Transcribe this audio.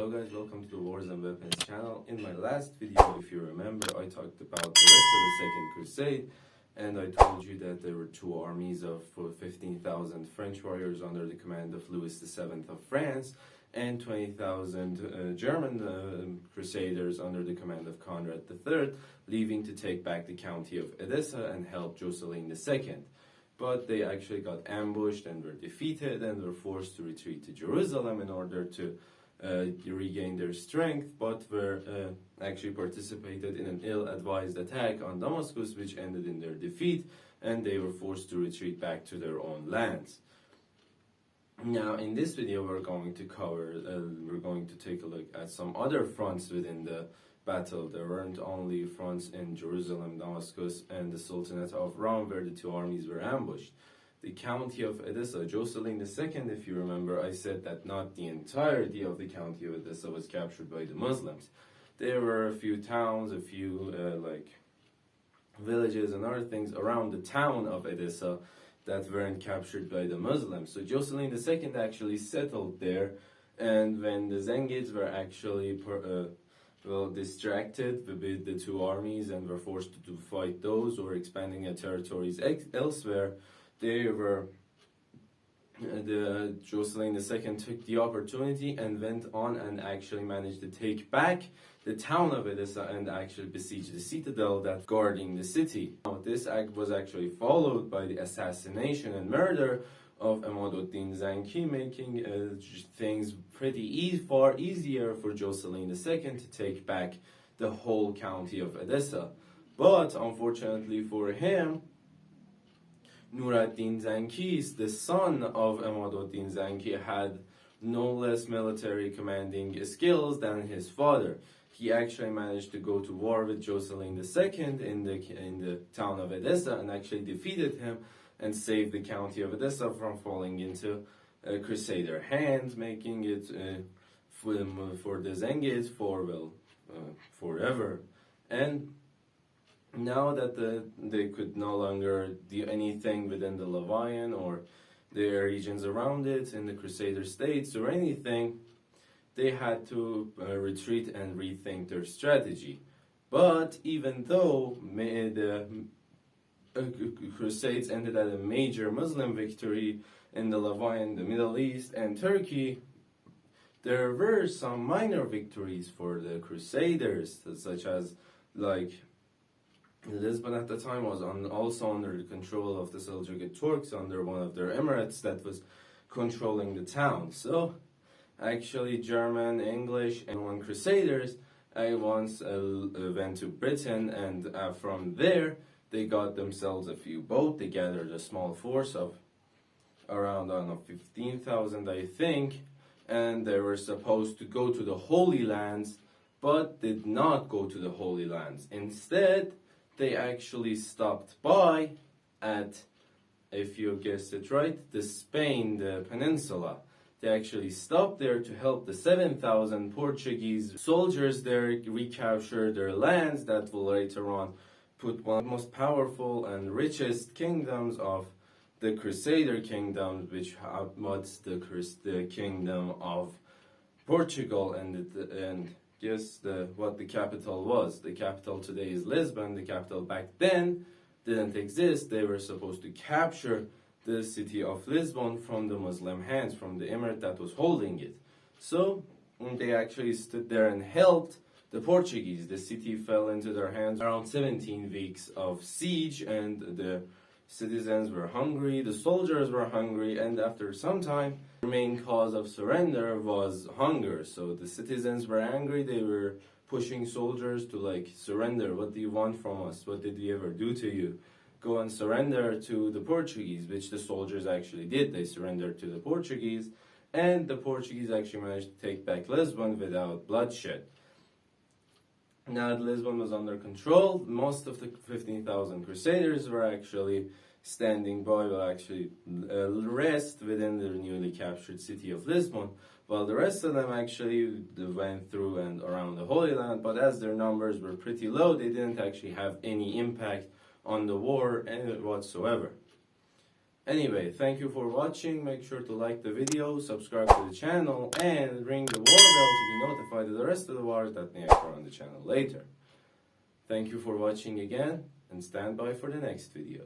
Hello guys, welcome to the Wars and Weapons channel. In my last video, if you remember, I talked about the rest of the Second Crusade, and I told you that there were two armies of 15,000 French warriors under the command of Louis VII of France, and 20,000 German crusaders under the command of Conrad III, leaving to take back the county of Edessa and help Jocelyn II. But they actually got ambushed and were defeated and were forced to retreat to Jerusalem in order to regain their strength, but were actually participated in an ill-advised attack on Damascus, which ended in their defeat, and they were forced to retreat back to their own lands. Now, in this video, we're going to take a look at some other fronts within the battle. There weren't only fronts in Jerusalem, Damascus, and the Sultanate of Rome where the two armies were ambushed. The county of Edessa, Jocelyn II, if you remember, I said that not the entirety of the county of Edessa was captured by the Muslims. There were a few towns, a few villages and other things around the town of Edessa that weren't captured by the Muslims. So Jocelyn II actually settled there, and when the Zengids were actually distracted with the two armies and were forced to fight those or expanding their territories elsewhere, Jocelyn II took the opportunity and went on and actually managed to take back the town of Edessa and actually besiege the citadel that's guarding the city. Now, this act was actually followed by the assassination and murder of Emad-ud-Din Zanki, making things far easier for Jocelyn II to take back the whole county of Edessa. But unfortunately for him, Nur-ad-Din Zanki, the son of Emad-ud-Din Zanki, had no less military commanding skills than his father. He actually managed to go to war with Jocelyn II in the town of Edessa and actually defeated him and saved the county of Edessa from falling into Crusader hands, making it for the Zengids forever. And now that they could no longer do anything within the levian or the regions around it in the Crusader states or anything, they had to retreat and rethink their strategy. But even though the Crusades ended at a major Muslim victory in the Levian, the Middle East, and Turkey, there were some minor victories for the Crusaders, such as Lisbon at the time was also under the control of the Seljuk Turks under one of their emirates that was controlling the town. So actually German, English, and one Crusaders once went to Britain, and from there they got themselves a few boats. They gathered a small force of around 15,000, I think, and they were supposed to go to the Holy Lands, but did not go to the Holy Lands. Instead, they actually stopped by at, if you guessed it right, the peninsula. They actually stopped there to help the 7,000 Portuguese soldiers there recapture their lands that will later on put one of the most powerful and richest kingdoms of the Crusader kingdom, which was the kingdom of Portugal, and guess what the capital was. The capital today is Lisbon. The capital back then didn't exist. They were supposed to capture the city of Lisbon from the Muslim hands, from the emirate that was holding it. So they actually stood there and helped the Portuguese. The city fell into their hands around 17 weeks of siege, and the citizens were hungry, the soldiers were hungry, and after some time, the main cause of surrender was hunger. So the citizens were angry. They were pushing soldiers to surrender. What do you want from us? What did we ever do to you? Go and surrender to the Portuguese, which the soldiers actually did. They surrendered to the Portuguese, and the Portuguese actually managed to take back Lisbon without bloodshed. Now that Lisbon was under control, most of the 15,000 Crusaders were actually standing by, will actually rest within the newly captured city of Lisbon, while the rest of them actually went through and around the Holy Land. But as their numbers were pretty low, they didn't actually have any impact on the war whatsoever. Anyway, thank you for watching. Make sure to like the video, subscribe to the channel, and ring the war bell to be notified testify to the rest of the wars that may occur on the channel later. Thank you for watching again, and stand by for the next video.